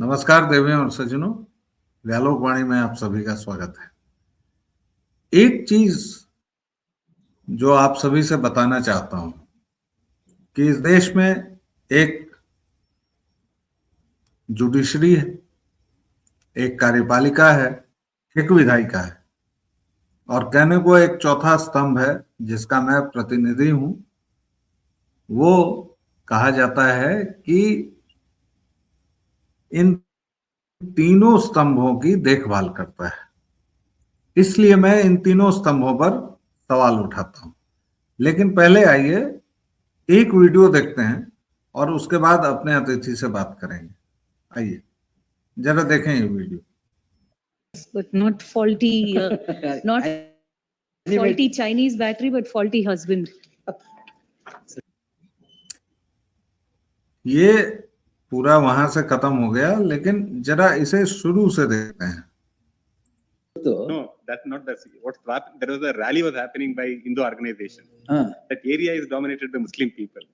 नमस्कार देवियों और सज्जनों, व्यालोक वाणी में आप सभी का स्वागत है। एक चीज जो आप सभी से बताना चाहता हूं कि इस देश में एक जुडिशरी है, एक कार्यपालिका है, एक विधायिका है और कहने को एक चौथा स्तंभ है जिसका मैं प्रतिनिधि हूं। वो कहा जाता है कि इन तीनों स्तंभों की देखभाल करता है, इसलिए मैं इन तीनों स्तंभों पर सवाल उठाता हूं। लेकिन पहले आइए एक वीडियो देखते हैं और उसके बाद अपने अतिथि से बात करेंगे। आइए जरा देखें ये video. But not faulty, not faulty Chinese battery, but faulty husband. ये पूरा वहां से खत्म हो गया, लेकिन जरा इसे शुरू से देखते हैं। No, that's not the. There was a rally was happening by Hindu organization. That area is dominated by Muslim people.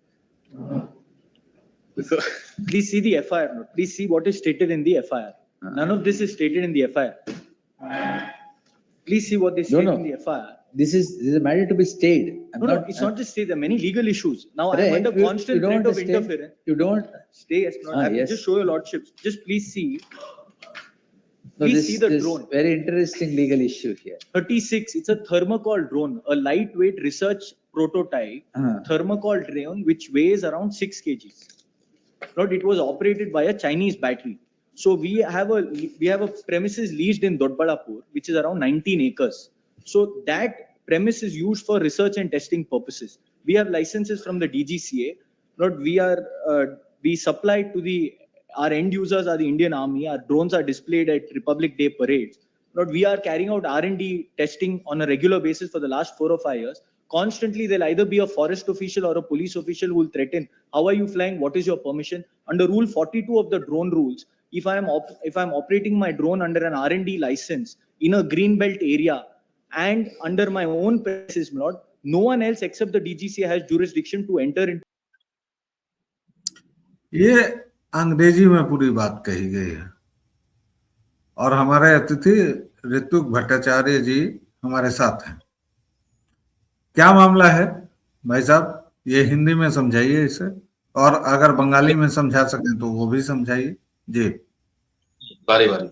So please see the FIR. Please see what is stated in the FIR. None of this is stated in the FIR. Please see what they state in the FIR. This is a matter to be stayed. No, it's not just stayed. There are many legal issues. Now I am under constant threat of interference. You don't stay. I will just show your lordships. Just please see. No, Please see the this drone. Very interesting legal issue here. 36. It's a thermocol drone, a lightweight research prototype thermocol drone which weighs around 6 kg. Not it was operated by a Chinese battery. So we have a premises leased in Dodbalapur, which is around 19 acres. So that premise is used for research and testing purposes. We have licenses from the DGCA. Not we supply to our end users are the Indian Army. Our drones are displayed at Republic Day parades. Not we are carrying out R&D testing on a regular basis for the last 4 or 5 years. Constantly, there'll either be a forest official or a police official who will threaten, how are you flying? What is your permission? Under Rule 42 of the drone rules, if I'm operating my drone under an R&D license in a green belt area and under my own premises, no one else except the DGCA has jurisdiction to enter into. ये अंग्रेजी में पूरी बात कही गई है और हमारे अतिथि ऋतुक भट्टाचार्य जी हमारे साथ हैं। क्या मामला है भाई साहब, ये हिंदी में समझाइए इसे, और अगर बंगाली में समझा सकें तो वो भी समझाइए जी। बारी बारी।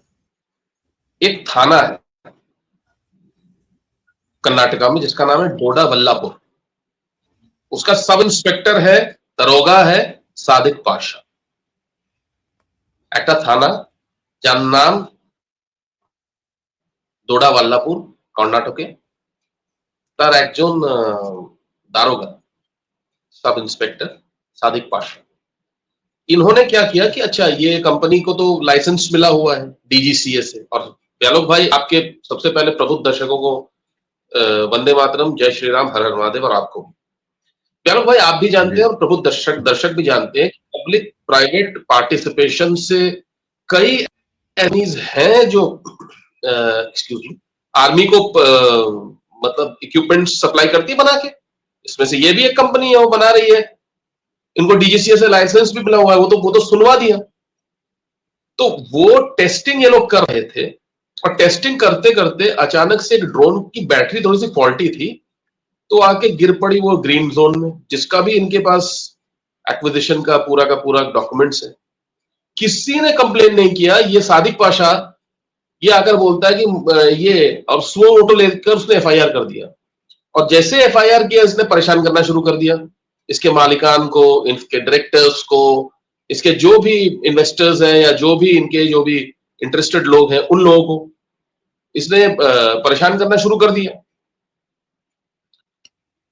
एक थाना है कर्नाटका में जिसका नाम है डोडाबल्लापुर। उसका सब इंस्पेक्टर है, दरोगा है सादिक पाशा। একটা থানা যার নাম ডোডাবাল্লাপুর কর্ণাটকে, তার একজন दारोगा सब इंस्पेक्टर सादिक पाशा। इन्होंने क्या किया कि अच्छा ये कंपनी को तो लाइसेंस मिला हुआ है डीजीसीए से। और व्यालोक भाई, आपके सबसे पहले प्रबुद्ध दर्शकों को वंदे मातरम, जय श्री राम, हर हर महादेव। और आपको व्यालोक भाई, आप भी जानते हैं और प्रबुद्ध दर्शक भी जानते हैं, पब्लिक प्राइवेट पार्टिसिपेशन से कई एनिमीज हैं जो आर्मी को मतलब इक्विपमेंट सप्लाई करती है बना के। इसमें से ये भी एक कंपनी है, वो बना रही है। इनको डीजीसीए से लाइसेंस भी मिला हुआ है, वो तो सुनवा दिया। तो वो टेस्टिंग ये लोग कर रहे थे और टेस्टिंग करते करते अचानक से ड्रोन की बैटरी थोड़ी सी फॉल्टी थी, तो आके गिर पड़ी वो ग्रीन जोन में, जिसका भी इनके पास एक्विजिशन का पूरा डॉक्यूमेंट्स है। किसी ने कंप्लेन नहीं किया। ये सादिक पाशा ये आकर बोलता है कि ये अब सुओ मोटो लेकर उसने एफआईआर कर दिया। और जैसे एफआईआर किया, इसने परेशान करना शुरू कर दिया इसके मालिकान को, इनके डायरेक्टर्स को, इसके जो भी इन्वेस्टर्स हैं या जो भी इंटरेस्टेड लोग हैं, उन लोगों को इसने परेशान करना शुरू कर दिया।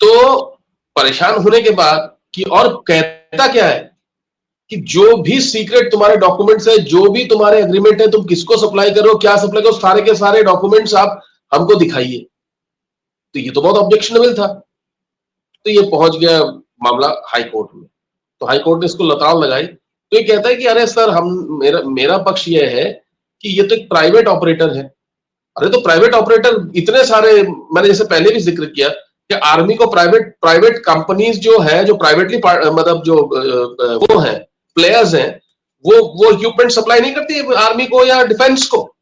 तो परेशान होने के बाद कि और कहता क्या है कि जो भी सीक्रेट तुम्हारे डॉक्यूमेंट्स है, जो भी तुम्हारे एग्रीमेंट है, तुम किसको सप्लाई करो, क्या सप्लाई करो, सारे के सारे डॉक्यूमेंट्स आप हमको दिखाइए। तो ये तो बहुत ऑब्जेक्शनेबल था। तो ये पहुंच गया मामला हाई कोर्ट में। तो हाई कोर्ट ने इसको लताड़ लगाई। तो ये कहता है कि अरे सर, मेरा पक्ष ये है कि ये तो एक प्राइवेट ऑपरेटर है। अरे तो प्राइवेट ऑपरेटर इतने सारे, मैंने जैसे पहले भी जिक्र किया कि आर्मी को प्राइवेट कंपनीज जो है, जो प्राइवेटली मतलब जो वो है प्लेयर्स हैं, वो इक्विपमेंट सप्लाई नहीं करती है आर्मी को या डिफेंस को,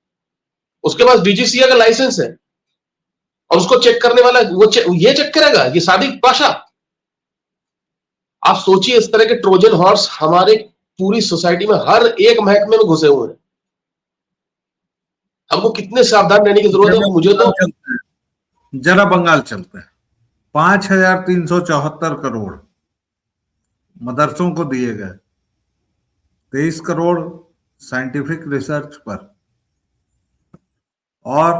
उसके पास डीजीसीए का लाइसेंस है और उसको चेक करने वाला ये चेक करेगा, ये सादिक पाशा। आप सोचिए इस तरह के ट्रोजन हॉर्स हमारे पूरी सोसाइटी में हर एक महकमे में घुसे हुए हैं। हमको कितने सावधान रहने की जरूरत है। मुझे तो जरा बंगाल चलते हैं। 5,374 करोड़ मदरसों को दिए गए, 23 करोड़ साइंटिफिक रिसर्च पर, और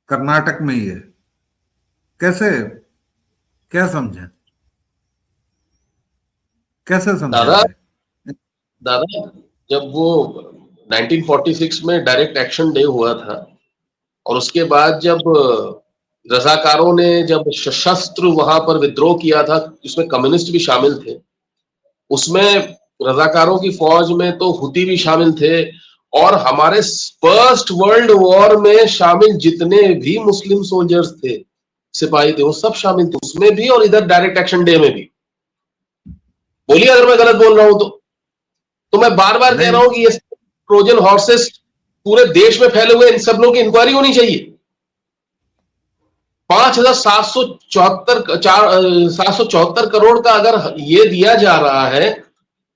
कर्नाटक में ही है। कैसे, क्या समझे, कैसे समझे? दादा जब वो 1946 में डायरेक्ट एक्शन डे हुआ था और उसके बाद जब रजाकारों ने जब सशस्त्र वहां पर विद्रोह किया था, उसमें कम्युनिस्ट भी शामिल थे, उसमें रजाकारों की फौज में तो हुती भी शामिल थे, और हमारे फर्स्ट वर्ल्ड वॉर में शामिल जितने भी मुस्लिम सोल्जर्स थे, सिपाही थे, वो सब शामिल थे उसमें भी और इधर डायरेक्ट एक्शन डे में भी। बोलिए अगर मैं गलत बोल रहा हूं तो मैं बार बार कह रहा हूं कि ये ट्रोजन हॉर्सेस पूरे देश में फैले हुए इन सब लोगों की इंक्वायरी होनी चाहिए। 774 करोड़ का अगर ये दिया जा रहा है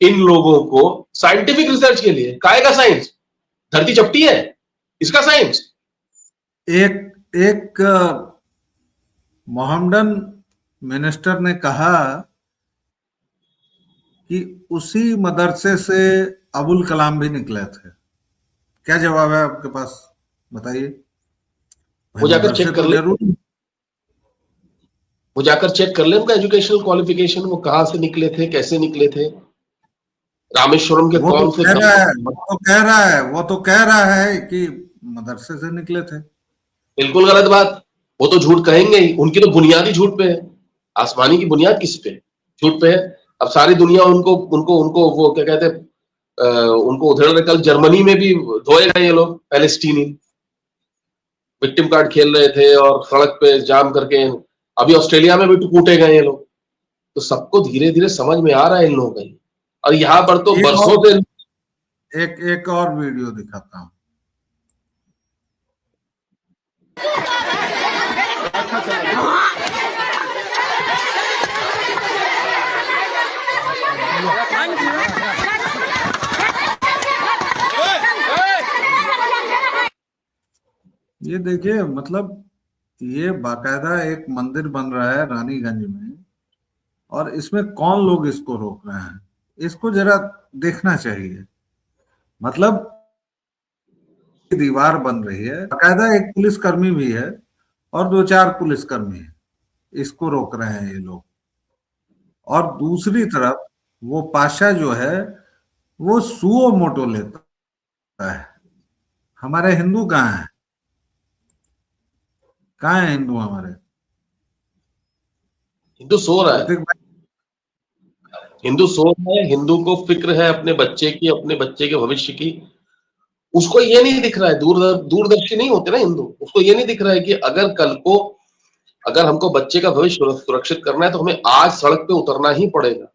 इन लोगों को साइंटिफिक रिसर्च के लिए, काय का साइंस? धरती चपटी है, इसका साइंस? एक मोहम्मडन मिनिस्टर ने कहा कि उसी मदरसे से अबुल कलाम भी निकले थे। क्या जवाब है आपके पास, बताइए? वो जाकर चेक कर ले, वो जाकर चेक कर ले उनका एजुकेशनल क्वालिफिकेशन, वो कहां से निकले थे, कैसे निकले थे, रामेश्वरम के कौन से। वो तो कह रहा है कि मदरसे से निकले थे। बिल्कुल गलत बात, वो तो झूठ कहेंगे ही, उनकी तो बुनियाद ही झूठ पे है। आसमानी की बुनियाद किस पे? झूठ पे है। अब सारी दुनिया उनको उनको उनको वो क्या कहते हैं, उनको उधेड़ रहे। कल जर्मनी में भी धोए गए ये लोग, पैलेस्टीनी विक्टिम कार्ड खेल रहे थे और सड़क पे जाम करके। अभी ऑस्ट्रेलिया में भी कूटे गए ये लोग। तो सबको धीरे धीरे समझ में आ रहा है इन लोगों का। और यहाँ पर तो बरसों से एक और वीडियो दिखाता हूँ। ये देखिए, मतलब ये बाकायदा एक मंदिर बन रहा है रानीगंज में, और इसमें कौन लोग इसको रोक रहे हैं, इसको जरा देखना चाहिए। मतलब दीवार बन रही है, बाकायदा एक पुलिसकर्मी भी है और 2-4 पुलिसकर्मी है, इसको रोक रहे हैं ये लोग। और दूसरी तरफ वो पाशा जो है वो सुओ मोटो लेता है। हमारे हिंदू कहाँ है? कहाँ है हिंदू हमारे? हिंदू सो रहा है, हिंदू सो रहा है। हिंदू को फिक्र है अपने बच्चे की, अपने बच्चे के भविष्य की। उसको ये नहीं दिख रहा है, दूरदर्शी नहीं होते ना हिंदू, उसको ये नहीं दिख रहा है कि अगर कल को अगर हमको बच्चे का भविष्य सुरक्षित करना है तो हमें आज सड़क पे उतरना ही पड़ेगा।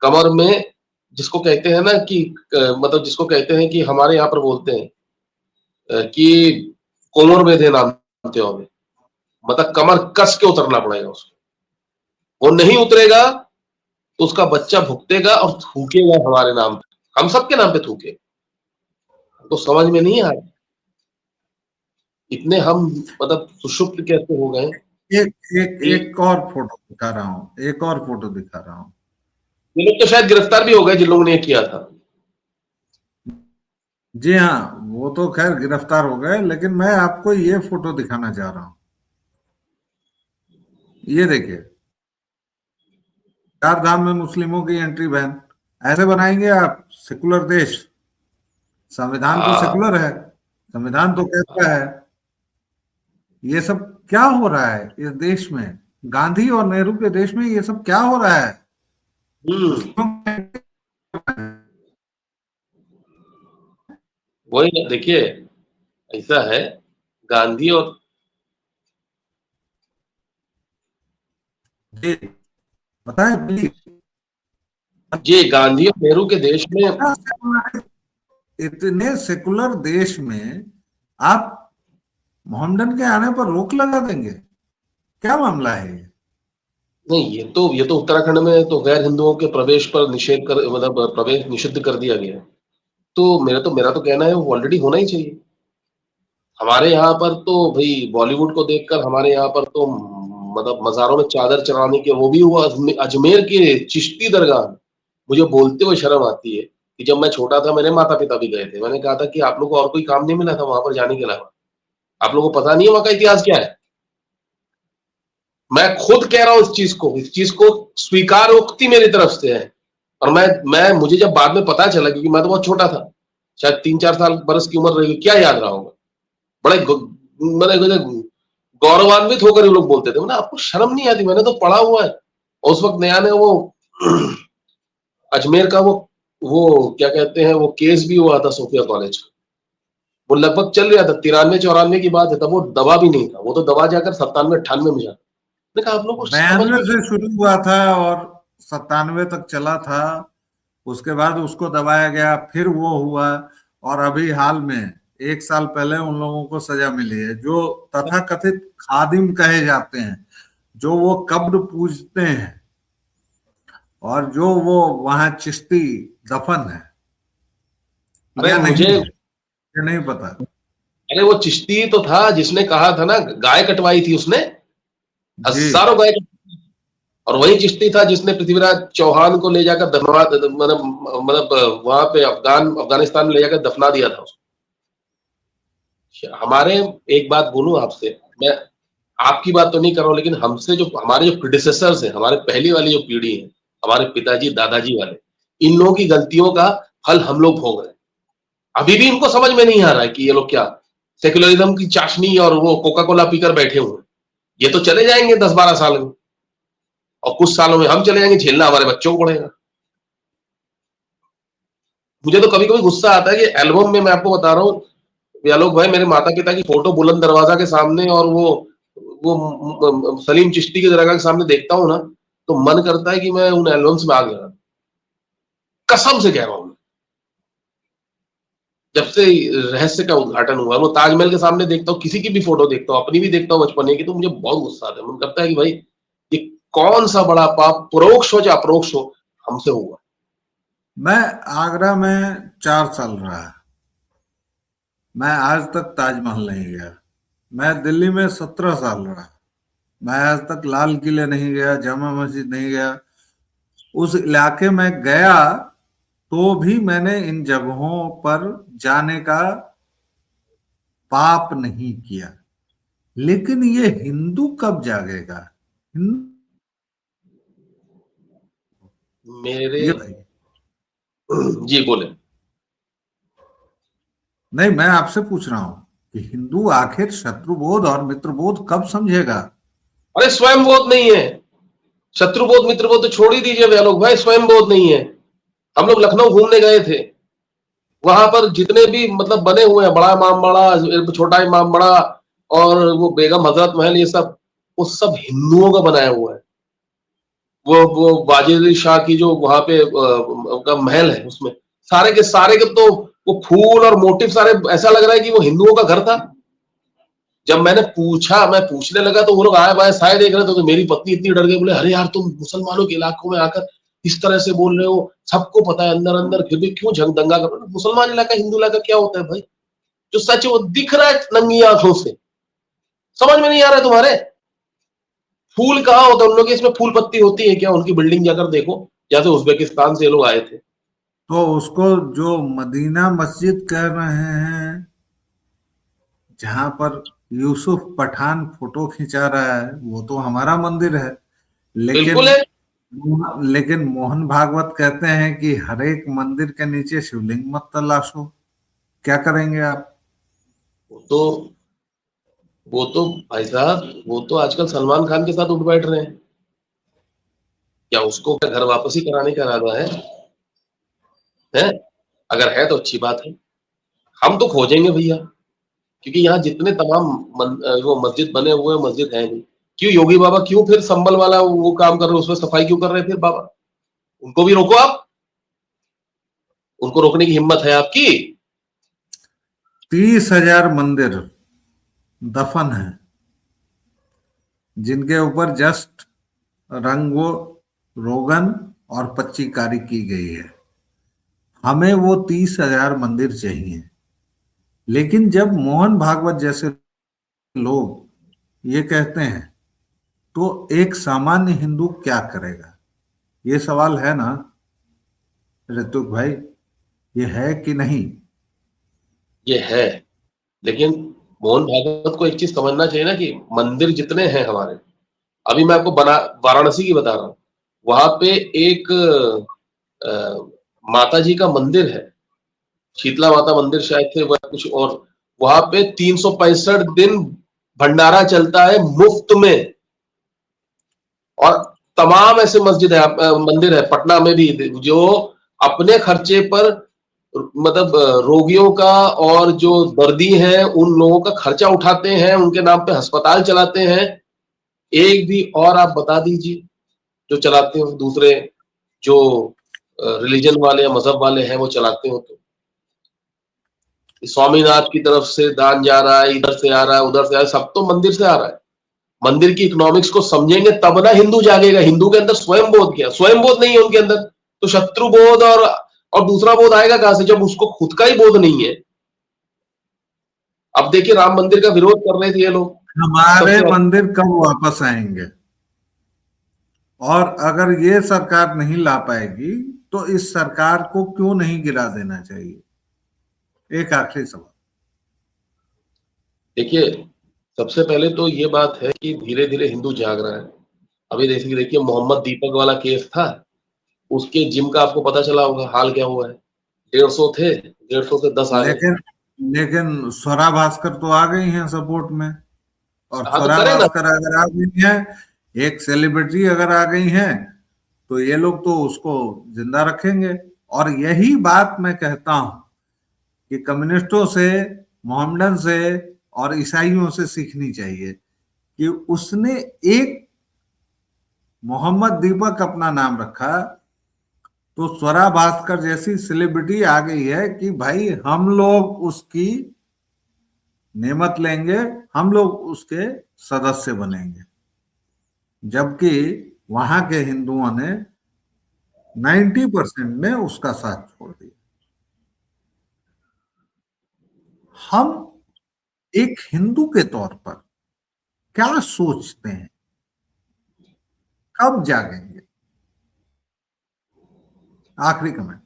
कमर में जिसको कहते हैं ना कि मतलब जिसको कहते हैं कि हमारे यहाँ पर बोलते हैं कि कोमर बेधे नामते हो, मतलब कमर कस के उतरना पड़ेगा उसको। वो नहीं उतरेगा तो उसका बच्चा भुगतेगा और थूकेगा हमारे नाम पे, हम सबके नाम पे थूके। तो समझ में नहीं आ रहा इतने हम मतलब सुषुप्त कैसे हो गए। एक और फोटो दिखा रहा हूँ, एक और फोटो दिखा रहा हूँ। ये लोग तो शायद गिरफ्तार भी हो गए जिन लोगों ने किया था। जी हाँ, वो तो खैर गिरफ्तार हो गए, लेकिन मैं आपको ये फोटो दिखाना चाह रहा हूँ। ये देखिए, 4 धाम में मुस्लिमों की एंट्री बैन। ऐसे बनाएंगे आप सेकुलर देश? संविधान तो सेकुलर है, संविधान तो कहता है। ये सब क्या हो रहा है इस देश में? गांधी और नेहरू के देश में ये सब क्या हो रहा है? वही देखिए, ऐसा है गांधी और बताएं प्लीज। जी, गांधी और नेहरू के देश में इतने सेकुलर देश में आप मोहम्मडन के आने पर रोक लगा देंगे? क्या मामला है ये? नहीं, ये तो उत्तराखंड में तो गैर हिंदुओं के प्रवेश पर निषेध कर, मतलब प्रवेश निषिद्ध कर दिया गया है। तो मेरा तो कहना है वो ऑलरेडी होना ही चाहिए। हमारे यहाँ पर तो भाई बॉलीवुड को देखकर हमारे यहाँ पर तो मतलब मज़ारों में चादर चढ़ाने के, वो भी हुआ अजमेर के चिश्ती दरगाह। मुझे बोलते हुए शर्म आती है कि जब मैं छोटा था मेरे माता-पिता भी गए थे। मैंने कहा था कि आप लोगों को और कोई काम नहीं मिला था वहाँ पर जाने के अलावा? आप लोगों को पता नहीं है वहाँ का इतिहास क्या है? मैं खुद कह रहा हूँ इस चीज को स्वीकारोक्ति मेरी तरफ से है। और मैं मुझे जब बाद में पता चला, क्योंकि मैं तो बहुत छोटा था, शायद 3-4 साल बरस की उम्र रही, क्या याद रहा होगा। बड़े गौरवान्वित होकर ये लोग बोलते थे, ना आपको शर्म नहीं आती? मैंने तो पढ़ा हुआ है। और उस वक्त नया नया वो अजमेर का वो क्या कहते हैं, वो केस भी हुआ था सोफिया कॉलेज का। वो लगभग चल रहा था, 93-94 की बात है, तब वो दवा भी नहीं था, वो तो दवा जाकर 97-98 में जा। मैंने कहा आप लोग 92 से शुरू हुआ था और 97 तक चला था। उसके बाद उसको दबाया गया, फिर वो हुआ, और अभी हाल में 1 साल पहले उन लोगों को सजा मिली है जो तथाकथित खादिम कहे जाते हैं, जो वो कब्र पूजते हैं और जो वो वहां चिश्ती दफन है। अरे मुझे ये नहीं पता। अरे वो चिश्ती तो था जिसने कहा था ना, गाय कटवाई थी उसने, हजारों गाय। और वही चिश्ती था जिसने पृथ्वीराज चौहान को ले जाकर दफना, मतलब वहां पे अफगानिस्तान में ले जाकर दफना दिया था उसको। हमारे, एक बात बोलूं आपसे, मैं आपकी बात तो नहीं कर रहा हूं, लेकिन हमसे जो हमारे जो प्रीडिसेसर्स हैं, हमारे पहली वाली जो पीढ़ी है, हमारे पिताजी दादाजी वाले, इन लोगों की गलतियों का फल हम लोग भोग रहे हैं। अभी भी इनको समझ में नहीं आ रहा है कि ये लोग क्या सेक्युलरिज्म की चाशनी और वो कोका कोला पीकर बैठे हुए हैं। ये तो चले जाएंगे 10-12 साल में, और कुछ सालों में हम चले जाएंगे, झेलना हमारे बच्चों को पड़ेगा। मुझे तो कभी कभी गुस्सा आता है कि एल्बम में, मैं आपको बता रहा हूँ आलोक भाई, मेरे माता पिता की फोटो बुलंद दरवाजा के सामने और वो सलीम चिश्ती की दरगाह के सामने देखता हूँ ना, तो मन करता है कि मैं उन एल्बम्स में आ गया। कसम से कह रहा हूँ, जब से रहस्य का उद्घाटन हुआ, वो ताजमहल के सामने देखता हूँ, किसी की भी फोटो देखता हूँ, अपनी भी देखता हूँ बचपन की, तो मुझे बहुत गुस्सा आता है। मन करता है कि भाई ये कौन सा बड़ा पाप, परोक्ष हो या अप्रोक्ष हो, हमसे हुआ। मैं आगरा में 4 साल रहा, मैं आज तक ताजमहल नहीं गया। मैं दिल्ली में 17 साल रहा, मैं आज तक लाल किले नहीं गया, जामा मस्जिद नहीं गया। उस इलाके में गया तो भी मैंने इन जगहों पर जाने का पाप नहीं किया। लेकिन ये हिंदू कब जागेगा? मेरे जी बोले। नहीं, मैं आपसे पूछ रहा हूं कि हिंदू आखिर शत्रुबोध और मित्रबोध कब समझेगा? अरे स्वयं बोध नहीं है, शत्रुबोध मित्रबोध तो छोड़ ही दीजिए आलोक भाई, स्वयं बोध नहीं है। हम लोग लखनऊ घूमने गए थे, वहां पर जितने भी मतलब बने हुए हैं, बड़ा इमाम बड़ा, छोटा इमाम बड़ा, और वो बेगम हजरत महल, ये सब वो सब हिंदुओं का बनाया हुआ है। वो वाजिद शाह की जो वहां पे का महल है, उसमें सारे के तो वो फूल और मोटिव सारे, ऐसा लग रहा है कि वो हिंदुओं का घर था। जब मैंने पूछा, मैं पूछने लगा, तो वो लोग आए बाएं साए देख रहे थे, तो मेरी पत्नी इतनी डर गई, बोले अरे यार तुम मुसलमानों के इलाकों में आकर इस तरह से बोल रहे हो, सबको पता है अंदर अंदर, फिर भी क्यों झंग दंगा कर रहे हो? मुसलमान इलाका हिंदू इलाका क्या होता है भाई? जो सच है वो दिख रहा है नंगी आंखों से, समझ में नहीं आ रहा है तुम्हारे? फूल कहाँ होता है उन लोग के, इसमें फूल पत्ती होती है क्या? उनकी बिल्डिंग जाकर देखो, जैसे उज्बेकिस्तान से लोग आए थे। तो उसको जो मदीना मस्जिद कह रहे हैं, जहां पर यूसुफ पठान फोटो खिंचा रहा है, वो तो हमारा मंदिर है। लेकिन मोहन भागवत कहते हैं कि हर एक मंदिर के नीचे शिवलिंग मत तलाशो। क्या करेंगे आप? वो तो भाई साहब, वो तो आजकल सलमान खान के साथ उठ बैठ रहे हैं। क्या उसको क्या घर वापसी कराने का इरादा है? अगर है तो अच्छी बात है, हम तो खोजेंगे भैया, क्योंकि यहाँ जितने तमाम वो मस्जिद बने हुए मस्जिद है नहीं। क्यों योगी बाबा, क्यों फिर संबल वाला वो काम कर रहे, उसमें सफाई क्यों कर रहे हैं फिर बाबा? उनको भी रोको आप, उनको रोकने की हिम्मत है आपकी? 30,000 मंदिर दफन हैं, जिनके ऊपर जस्ट रंगो रोगन और पच्चीकारी की गई है। हमें वो 30,000 मंदिर चाहिए। लेकिन जब मोहन भागवत जैसे लोग ये कहते हैं तो एक सामान्य हिंदू क्या करेगा? ये सवाल है ना ऋतुक भाई, ये है कि नहीं? ये है, लेकिन मोहन भागवत को एक चीज समझना चाहिए ना कि मंदिर जितने हैं हमारे, अभी मैं आपको वाराणसी की बता रहा हूँ, वहां पे एक माता जी का मंदिर है, शीतला माता मंदिर शायद थे वह कुछ, और वहां पे 365 दिन भंडारा चलता है मुफ्त में। और तमाम ऐसे मस्जिद है, मंदिर है पटना में भी, जो अपने खर्चे पर मतलब रोगियों का और जो दर्दी हैं उन लोगों का खर्चा उठाते हैं, उनके नाम पे अस्पताल चलाते हैं। एक भी और आप बता दीजिए जो चलाते हो, दूसरे जो रिलीजन वाले या मजहब वाले हैं वो चलाते हो। तो स्वामीनाथ की तरफ से दान जा रहा है, इधर से आ रहा है, उधर से आ रहा है, सब तो मंदिर से आ रहा है। मंदिर की इकोनॉमिक्स को समझेंगे तब ना हिंदू जागेगा। हिंदू के अंदर स्वयं बोध क्या? स्वयं बोध नहीं है उनके अंदर, तो शत्रु बोध और दूसरा बोध आएगा कहां से जब उसको खुद का ही बोध नहीं है। अब देखिए राम मंदिर का विरोध कर रहे थे ये लोग, हमारे मंदिर कब वापस आएंगे? और अगर ये सरकार नहीं ला पाएगी तो इस सरकार को क्यों नहीं गिरा देना चाहिए? एक आखिरी सवाल। देखिए सबसे पहले तो ये बात है कि धीरे धीरे हिंदू जाग रहा है। अभी देखिए मोहम्मद दीपक वाला केस था, उसके जिम का आपको पता चला होगा हाल क्या हुआ है। 150 थे, 150 से 10 आ गए। लेकिन स्वरा भास्कर तो आ गई हैं सपोर्ट में, और हाँ, तो स्वरा करें ना। भास्कर अगर आ गई हैं, एक सेलिब्रिटी अगर आ गई हैं, तो ये लोग तो उसको जिंदा रखेंगे। और यही बात मैं कहता हूं कि कम्युनिस्टों से, मोहम्मडन से और ईसाइयों से सीखनी चाहिए कि उसने एक मोहम्मद दीपक अपना नाम रखा, तो स्वरा भास्कर जैसी सेलिब्रिटी आ गई है कि भाई हम लोग उसकी नेमत लेंगे, हम लोग उसके सदस्य बनेंगे। जबकि वहां के हिंदुओं ने 90% ने उसका साथ छोड़ दिया। हम एक हिंदू के तौर पर क्या सोचते हैं? कब जागेंगे? आखिरी कमेंट।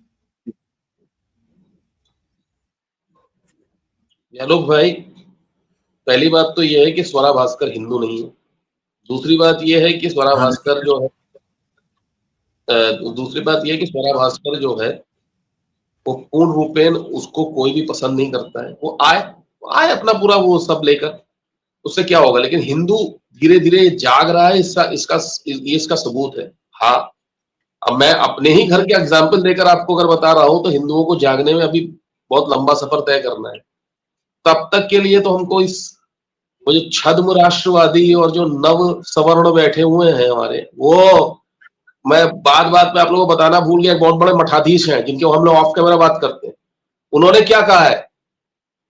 आलोक भाई, पहली बात तो यह है कि स्वरा भास्कर हिंदू नहीं है। दूसरी बात यह है कि स्वरा भास्कर जो है वो पूर्ण रूपेण उसको कोई भी पसंद नहीं करता है। वो आए अपना पूरा वो सब लेकर, उससे क्या होगा। लेकिन हिंदू धीरे धीरे जाग रहा है, इसका सबूत है। हाँ, अब मैं अपने ही घर के एग्जाम्पल देकर आपको अगर बता रहा हूं तो हिंदुओं को जागने में अभी बहुत लंबा सफर तय करना है। तब तक के लिए तो हमको वो जो छद्म राष्ट्रवादी और जो नव सवर्ण बैठे हुए हैं हमारे, वो मैं बात में आप लोगों को बताना भूल गया, बहुत बड़े मठाधीश हैं जिनके हम लोग ऑफ कैमरा बात करते हैं। उन्होंने क्या कहा है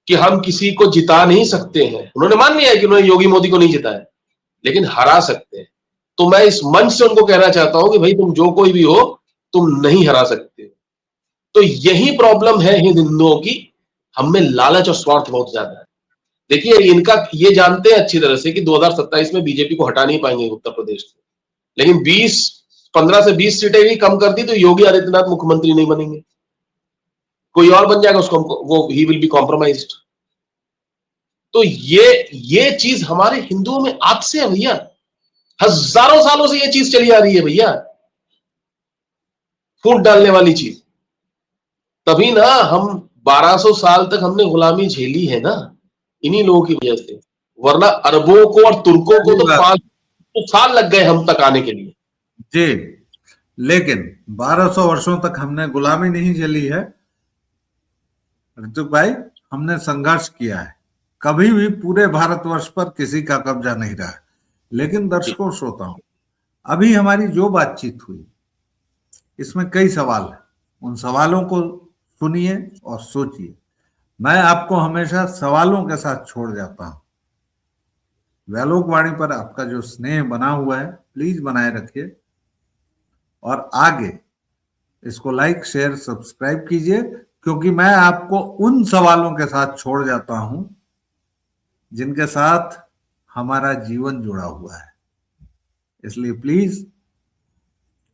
कि हम किसी को जिता नहीं सकते हैं। उन्होंने मान लिया है कि उन्होंने योगी मोदी को नहीं जिताया, लेकिन हरा सकते हैं। तो मैं इस मंच से उनको कहना चाहता हूं कि भाई तुम जो कोई भी हो, तुम नहीं हरा सकते। तो यही प्रॉब्लम है हिंदुओं की, हम में लालच और स्वार्थ बहुत ज्यादा है। देखिए इनका ये जानते हैं अच्छी तरह से कि 2027 में बीजेपी को हटा नहीं पाएंगे उत्तर प्रदेश से, लेकिन 15 से 20 सीटें भी कम कर दी तो योगी आदित्यनाथ मुख्यमंत्री नहीं बनेंगे, कोई और बन जाएगा, उसको वो ही विल बी कॉम्प्रोमाइज्ड। तो ये चीज हमारे हिंदुओं में आज से है भैया, हजारों सालों से ये चीज चली आ रही है भैया, फूट डालने वाली चीज। तभी ना हम 1200 साल तक हमने गुलामी झेली है ना, इन्हीं लोगों की वजह से। वरना अरबों को और तुर्कों को तो 500 साल लग गए हम तक आने के लिए जी। लेकिन 1200 वर्षों तक हमने गुलामी नहीं झेली है ऋतुक भाई, हमने संघर्ष किया है। कभी भी पूरे भारतवर्ष पर किसी का कब्जा नहीं रहा है। लेकिन दर्शकों, श्रोताओं, अभी हमारी जो बातचीत हुई इसमें कई सवाल हैं। उन सवालों को सुनिए और सोचिए। मैं आपको हमेशा सवालों के साथ छोड़ जाता हूं। व्यालोक वाणी पर आपका जो स्नेह बना हुआ है प्लीज बनाए रखिए, और आगे इसको लाइक शेयर सब्सक्राइब कीजिए, क्योंकि मैं आपको उन सवालों के साथ छोड़ जाता हूं जिनके साथ हमारा जीवन जुड़ा हुआ है। इसलिए प्लीज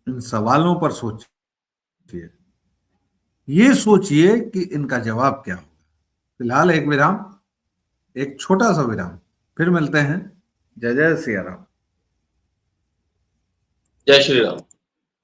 इन सवालों पर सोचिए, ये सोचिए कि इनका जवाब क्या होगा। फिलहाल एक विराम, एक छोटा सा विराम, फिर मिलते हैं। जय जय सिया राम। जय श्री राम।